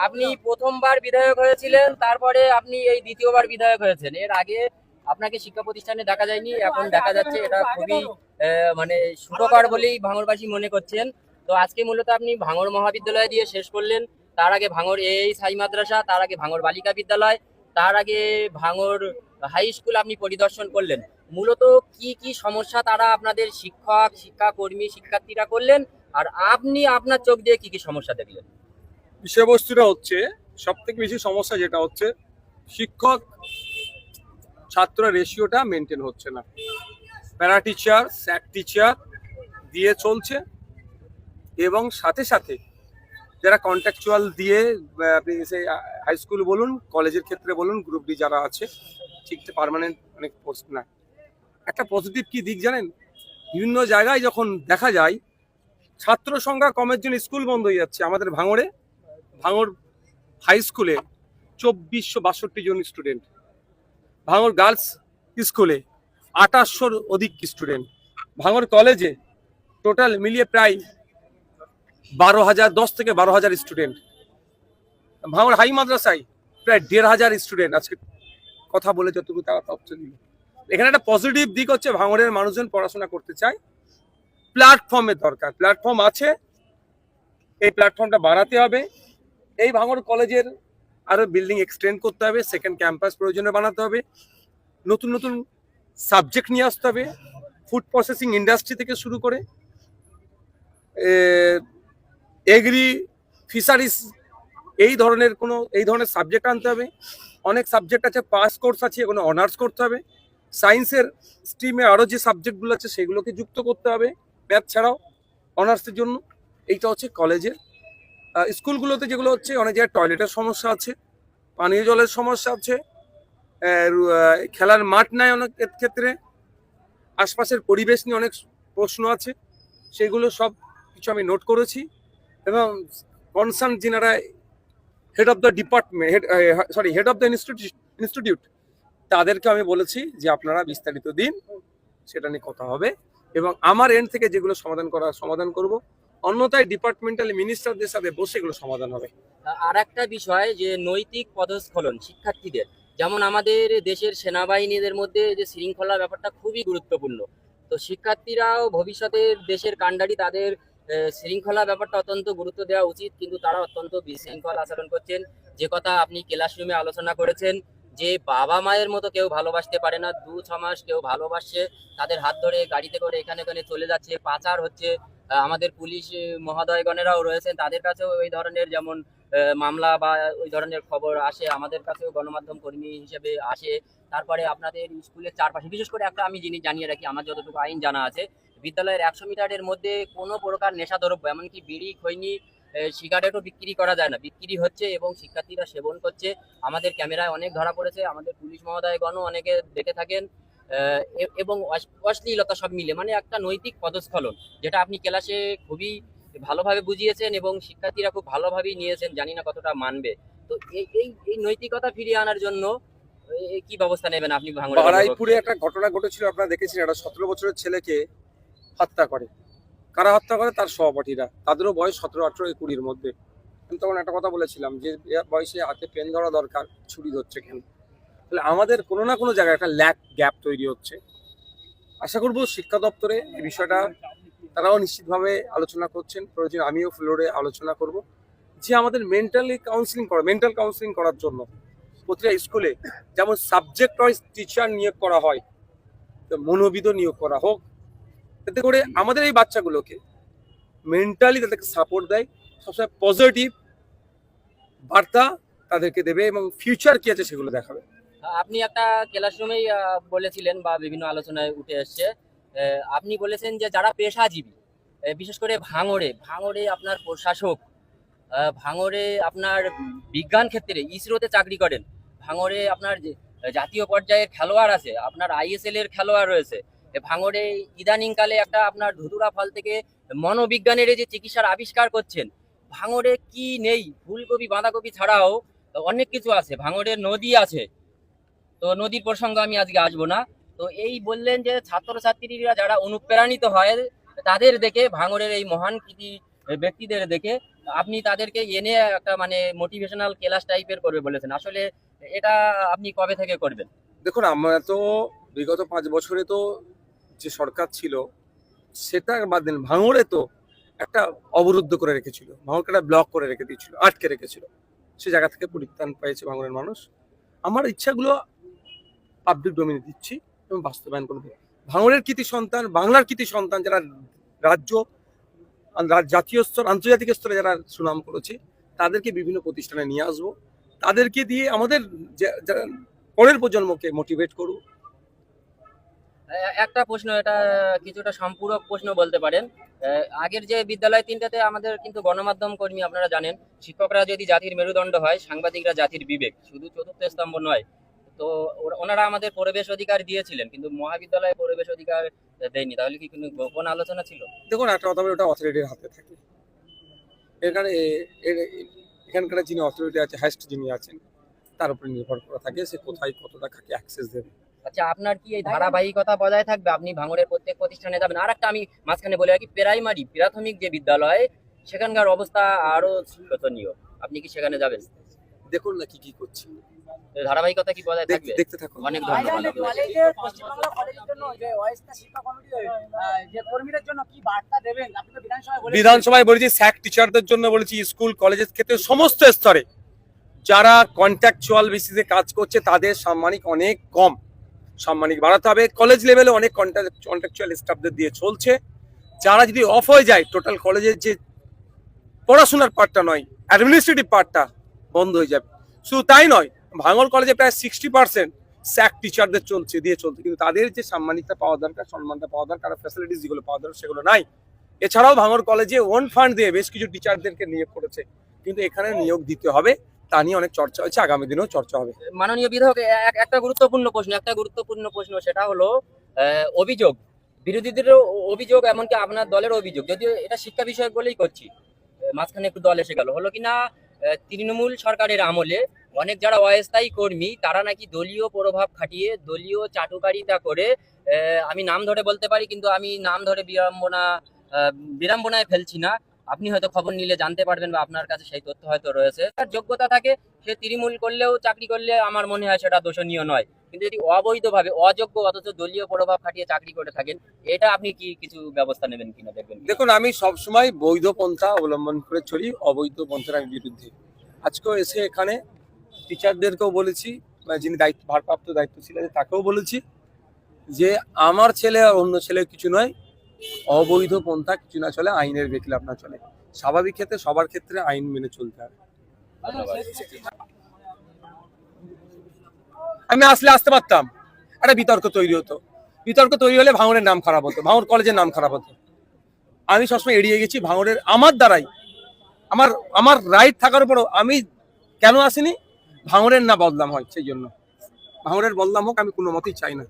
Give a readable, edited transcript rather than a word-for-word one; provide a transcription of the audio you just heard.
আপনি প্রথমবার বিধায়ক হয়েছিলেন, তারপরে আপনি এই দ্বিতীয়বার বিধায়ক হয়েছেন। এর আগে আপনাকে শিক্ষা প্রতিষ্ঠানে দেখা যায়নি, এখন দেখা যাচ্ছে। এটা খুবই মানে সুখকর বলেই ভাঙড়বাসী মনে করছেন। তো আজকে মূলত আপনি ভাঙড় মহাবিদ্যালয় দিয়ে শেষ করলেন, তার আগে ভাঙড় সাই মাদ্রাসা, তার আগে ভাঙড় বালিকা বিদ্যালয়, তার আগে ভাঙড় হাই স্কুল আপনি পরিদর্শন করলেন। মূলত কি কি সমস্যা তারা আপনাদের শিক্ষক, শিক্ষাকর্মী, শিক্ষার্থীরা করলেন, আর আপনি আপনার চোখ দিয়ে কি কি সমস্যা দেখলেন? বিষয়বস্তুটা হচ্ছে সব থেকে বেশি সমস্যা যেটা হচ্ছে শিক্ষক ছাত্র রেশিওটা মেনটেন হচ্ছে না। প্যারা টিচার, স্যাক টিচার দিয়ে চলছে এবং সাথে সাথে যারা কন্ট্রাকচুয়াল দিয়ে আপনি সেই হাই স্কুল বলুন, কলেজের ক্ষেত্রে বলুন, গ্রুপ ডি যারা আছে ঠিক পার্মানেন্ট অনেক পোস্ট না। একটা পজিটিভ কি দিক জানেন, বিভিন্ন জায়গায় যখন দেখা যায় ছাত্র সংখ্যা কমের জন্য স্কুল বন্ধ হয়ে যাচ্ছে। আমাদের ভাঙড় হাই স্কুলে 2462 জন স্টুডেন্ট, ভাঙড় গার্লস স্কুলে 2800-র অধিক স্টুডেন্ট, ভাঙড় কলেজে টোটাল মিলিয়ে প্রায় 10 থেকে 12,000 স্টুডেন্ট, ভাঙড় হাই মাদ্রাসায় প্রায় 1,500 স্টুডেন্ট। আজকে কথা বলে যতটুকু তারা তথ্য দিল, এখানে একটা পজিটিভ দিক হচ্ছে ভাঙড়ের মানুষজন পড়াশোনা করতে চায়। প্ল্যাটফর্মের দরকার, প্ল্যাটফর্ম আছে, এই প্ল্যাটফর্মটা বাড়াতে হবে। এই ভাঙড় কলেজের আরো বিল্ডিং এক্সটেন্ড করতে হবে, সেকেন্ড ক্যাম্পাস প্রয়োজনে বানাতে হবে, নতুন নতুন সাবজেক্ট নিয়ে আসতে হবে, ফুড প্রসেসিং ইন্ডাস্ট্রি থেকে শুরু করে এগ্রি, ফিশারিজ, এই ধরনের সাবজেক্ট আনতে হবে। অনেক সাবজেক্ট আছে, পাস কোর্স আছে, এগুলো অনার্স করতে হবে। সায়েন্সের স্ট্রিমে আরও যে সাবজেক্টগুলো আছে সেগুলোকে যুক্ত করতে হবে ম্যাথ ছাড়াও অনার্সের জন্য। এইটা হচ্ছে কলেজের। স্কুলগুলোতে যেগুলো হচ্ছে অনেক জায়গায় টয়লেটের সমস্যা আছে, পানীয় জলের সমস্যা আছে, খেলার মাঠ নাই অনেক ক্ষেত্রে, আশপাশের পরিবেশ নিয়ে অনেক প্রশ্ন আছে। সেগুলো সব কিছু আমি নোট করেছি এবং কনসার্ন যিনারা head of the department, head of the institute, তাদেরকে আমি বলেছি যে আপনারা বিস্তারিত দিন, সেটা নিয়ে কথা হবে এবং আমার এন্ড থেকে যেগুলো সমাধান করব। অন্যথায় ডিপার্টমেন্টাল মিনিস্টারদের সাথে বসে এগুলো সমাধান হবে। আর একটা বিষয়, যে নৈতিক পদস্খলন শিক্ষার্থীদের, যেমন আমাদের দেশের সেনাবাহিনীদের মধ্যে যে শৃঙ্খলা ব্যাপারটা খুবই গুরুত্বপূর্ণ। তো শিক্ষার্থীরাও ভবিষ্যতের দেশের কাণ্ডারি, তাদের শৃঙ্খলা ব্যাপারটা অত্যন্ত গুরুত্ব দেওয়া উচিত, কিন্তু তারা অত্যন্ত বিশৃঙ্খল আচরণ করছেন। যে কথা আপনি ক্লাসরুমে আলোচনা করেছেন, যে বাবা মায়ের মতো কেউ ভালোবাসতে পারে না, 2-6 মাস কেউ ভালোবাসছে, তাদের হাত ধরে গাড়িতে করে এখানে ওখানে চলে যাচ্ছে, পাচার হচ্ছে। আমাদের পুলিশ মহোদয়গণেরাও রয়েছেন, তাদের কাছেও ওই ধরনের যেমন মামলা বা ওই ধরনের খবর আসে, আমাদের কাছেও গণমাধ্যম কর্মী হিসেবে আসে। তারপরে আপনাদের স্কুলের চারপাশে, বিশেষ করে একটা আমি জিনিস জানিয়ে রাখি, আমার যতটুকু আইন জানা আছে, বিদ্যালয়ের 100 মিটারের মধ্যে কোনো প্রকার নেশাদ্রব্য, এমনকি বিড়ি, খৈনি, সিগারেটও বিক্রি করা যায় না, বিক্রি হচ্ছে এবং শিক্ষার্থীরা সেবন করছে। আমাদের ক্যামেরায় অনেক ধরা পড়েছে, আমাদের পুলিশ মহোদয়গণও অনেকে দেখে থাকেন। এবং অশ্লীলতা সব মিলে মানে একটা নৈতিক পদস্খলন, যেটা আপনি ক্লাসে খুবই ভালোভাবে বুঝিয়েছেন এবং শিক্ষার্থীরা খুব ভালোভাবেই নিয়েছেন, জানি না কতটা মানবে। তো এই এই এই নৈতিকতা ফিরিয়ে আনার জন্য কি ব্যবস্থা নেবেন আপনি ভাঙড়ে? বারাইপুরে একটা ঘটনা ঘটেছিল, আপনারা দেখেছেন, একটা 17 বছরের ছেলেকে হত্যা করে। কারা হত্যা করে? তার সহপাঠীরা। তাদেরও বয়স 17, 18, 20-র মধ্যে। আমি তখন একটা কথা বলেছিলাম যে বয়সে হাতে পেন ধরা দরকার, ছুরি ধরছে কেন? তাহলে আমাদের কোনো না কোনো জায়গায় একটা গ্যাপ তৈরি হচ্ছে। আশা করব শিক্ষা দপ্তরে এই বিষয়টা তারাও নিশ্চিতভাবে আলোচনা করছেন, প্রয়োজন আমিও ফ্লোরে আলোচনা করব যে আমাদের মেন্টাল কাউন্সিলিং করার জন্য প্রতিটা স্কুলে যেমন সাবজেক্ট ওয়াইজ টিচার নিয়োগ করা হয়, মনোবিদও নিয়োগ করা হোক, এতে করে আমাদের এই বাচ্চাগুলোকে মেন্টালি তাদেরকে সাপোর্ট দেয়, সবসময় পজিটিভ বার্তা তাদেরকে দেবে এবং ফিউচার কি আছে সেগুলো দেখাবে। আপনি একটা ক্লাসরুমেই বলেছিলেন বা বিভিন্ন আলোচনায় উঠে এসছে, আপনি বলেছেন যে যারা পেশাজীবী, বিশেষ করে ভাঙড়ে ভাঙড়ে আপনার প্রশাসক, ভাঙড়ে আপনার বিজ্ঞান ক্ষেত্রে ইসরোতে চাকরি করেন, ভাঙড়ে আপনার জাতীয় পর্যায়ের খেলোয়াড় আছে, আপনার আইএসএল এর খেলোয়াড় রয়েছে, ভাঙড়ে ইদানিংকালে একটা আপনার ধুতুরা ফল থেকে মনোবিজ্ঞানের যে চিকিৎসার আবিষ্কার করছেন। ভাঙড়ে কি নেই? ফুলকপি বাঁধাকপি ছাড়াও অনেক কিছু আছে, ভাঙড়ের নদী আছে। তো নদীর প্রসঙ্গ আমি আজকে আসবো না। তো এই বললেন যে ছাত্রছাত্রীরা যারা অনুপ্রাণিত হয় তাদের দেখে ভাঙড়ের এই মহান কৃতি ব্যক্তিদের দেখে আপনি তাদেরকে এনে একটা মানে মোটিভেশনাল ক্লাস টাইপের করবে বলেছেন। আসলে এটা আপনি কবে থেকে করবেন? দেখুন, আমরা তো বিগত 5 বছরে তো যে সরকার ছিল সেটা বাদ দিন, ভাঙড়ে তো একটা অবরুদ্ধ করে রেখেছিল, ভাঙড়কে একটা ব্লক করে রেখে দিয়েছিল, আটকে রেখেছিল। সে জায়গা থেকে পরিত্রাণ পেয়েছে ভাঙড়ের মানুষ। আমার ইচ্ছাগুলো পাবলিক ডোমেনে দিচ্ছি এবং বাস্তবায়ন করবো। ভাঙড়ের কৃতি সন্তান, বাংলার কৃতি সন্তান যারা রাজ্য, জাতীয় স্তর, আন্তর্জাতিক স্তরে যারা সুনাম করেছে, তাদেরকে বিভিন্ন প্রতিষ্ঠানে নিয়ে আসবো। তাদেরকে দিয়ে আমাদের যারা পরের প্রজন্মকে মোটিভেট করবো। একটা প্রশ্ন, এটা কিছুটা সম্পূরক প্রশ্ন বলতে পারেন। আগের যে বিদ্যালয় তিনটাতে আমাদের কিন্তু গণমাধ্যম কর্মী, আপনারা জানেন, শিক্ষকরা যদি জাতির মেরুদণ্ড হয়, সাংবাদিকরা জাতির বিবেক, শুধু চতুর্থ স্তম্ভ নয়। তো ওনারা আমাদের পরিবেশ অধিকার দিয়েছিলেন, কিন্তু মহাবিদ্যালয়ে পরিবেশ অধিকার দেয়নি। তাহলে কি কোনো গোপন আলোচনা ছিল? দেখুন, একটা কথা বলি, ওটা অথরিটির হাতে থাকে। এখানে এখানকার যিনি অথরিটি আছে, হাইস্ট যিনি আছেন, তার উপরে নির্ভর করা থাকে সে কোথায় কতটা কাকে অ্যাক্সেস দেবে। আচ্ছা, আপনার কি এই ধারাবাহিকতা বজায় থাকবে? আপনি ভাঙড়ের প্রত্যেক প্রতিষ্ঠানে যাবেন? আর একটা আমি মাঝখানে বলে রাখি, প্রাইমারি প্রাথমিক যে বিদ্যালয়, সেখানকার অবস্থা আরো শোচনীয়। আপনি কি সেখানে যাবেন? দেখুন না কি কি করছি, ধারাবাহিকতা কি বজায় থাকবে? দেখতে থাকুন। অনেক ধন্যবাদ আপনাকে। কলেজের পশ্চিমবাংলা কলেজের জন্য যে অস্থায়ী শিক্ষা কমিটি যে কর্মীদের জন্য কি বার্তা দেবেন? আপনি তো বিধানসভায় বলেছেন। বিধানসভায় বলেছি, স্যাক টিচারদের জন্য বলেছি, স্কুল কলেজের ক্ষেত্রে সমস্ত স্তরে যারা কন্ট্রাকচুয়াল বেসিসে কাজ করছে তাদের সাম্মানিক অনেক কম, সাম্মানিক বাড়াতে হবে। কলেজ লেভেলে অনেক কন্ট্রাকচুয়াল স্টাফদের দিয়ে চলছে। যারা যদি অফ হয়ে যায়, টোটাল কলেজের যে পড়াশোনার পার্টটা নয়, অ্যাডমিনিস্ট্রেটিভ পার্টটা বন্ধ হয়ে যাবে। শুধু তাই নয়, ভাঙড় কলেজে প্রায় 60% স্যাক টিচারদের চলছে, কিন্তু তাদের যে সাম্মানিকতা পাওয়া দরকার, সম্মানটা পাওয়া দরকার, ফ্যাসিলিটিস যেগুলো পাওয়া দরকার সেগুলো নাই। এছাড়াও ভাঙড় কলেজে ওন ফান্ড দিয়ে বেশ কিছু টিচারদেরকে নিয়োগ করেছে, কিন্তু এখানে নিয়োগ দিতে হবে, তা নিয়ে অনেক চর্চা হচ্ছে, আগামী দিনেও চর্চা হবে। মাননীয় বিধায়ক, একটা গুরুত্বপূর্ণ প্রশ্ন, সেটা হলো অভিযোগ, বিরোধীদেরও অভিযোগ, এমনকি আপনার দলের অভিযোগ, যদিও এটা শিক্ষা বিষয়ক বলেই করছি। মাঝখানে একটু দল এসে গেল, হলো কিনা তৃণমূল সরকারের আমলে অনেক যারা অস্থায়ী কর্মী, তারা নাকি দলীয় প্রভাব খাটিয়ে, দলীয় চাটুকারিতা করে, আমি নাম ধরে বলতে পারি, কিন্তু আমি নাম ধরে বিড়ম্বনায় ফেলছি না। আপনি হয়তো খবর নিলে জানতে পারবেন, বা আপনার কাছে সেই তথ্য হয়তো রয়েছে। তার যোগ্যতা থাকে, সে তৃণমূল করলেও, চাকরি করলে আমার মনে হয় সেটা দোষণীয় নয়। কিন্তু যদি অবৈধভাবে, অযোগ্য, অথচ দলীয় প্রভাব খাটিয়ে চাকরি করে থাকেন, এটা আপনি কি কিছু ব্যবস্থা নেবেন কিনা, দেখবেন কিনা? দেখুন, আমি সবসময় বৈধ পন্থা অবলম্বন করে চলি, অবৈধ পন্থার আমি বিরুদ্ধে। আজকেও এসে এখানে টিচারদেরকেও বলেছি, যিনি ভারপ্রাপ্ত দায়িত্বশীল আছে তাকেও বলেছি যে আমার ছেলে আর অন্য ছেলে কিছু নয়, অবৈধ পন্থা কিছু না চলে, আইনের বেখলাফ না চলে। স্বাভাবিক ক্ষেত্রে সবার ক্ষেত্রে আইন মেনে চলতে হবে। আমি আসতে পারতাম, একটা বিতর্ক তৈরি হতো, বিতর্ক তৈরি হলে ভাঙড়ের নাম খারাপ হতো, ভাঙড় কলেজের নাম খারাপ হতো। আমি সবসময় এড়িয়ে গেছি ভাঙড়ের, আমার দ্বারাই, আমার রাইট থাকার উপরও আমি কেন আসিনি, ভাঙড়ের না বদনাম হয়, সেই জন্য। ভাঙড়ের বদনাম হোক আমি কোনো মতেই চাই না।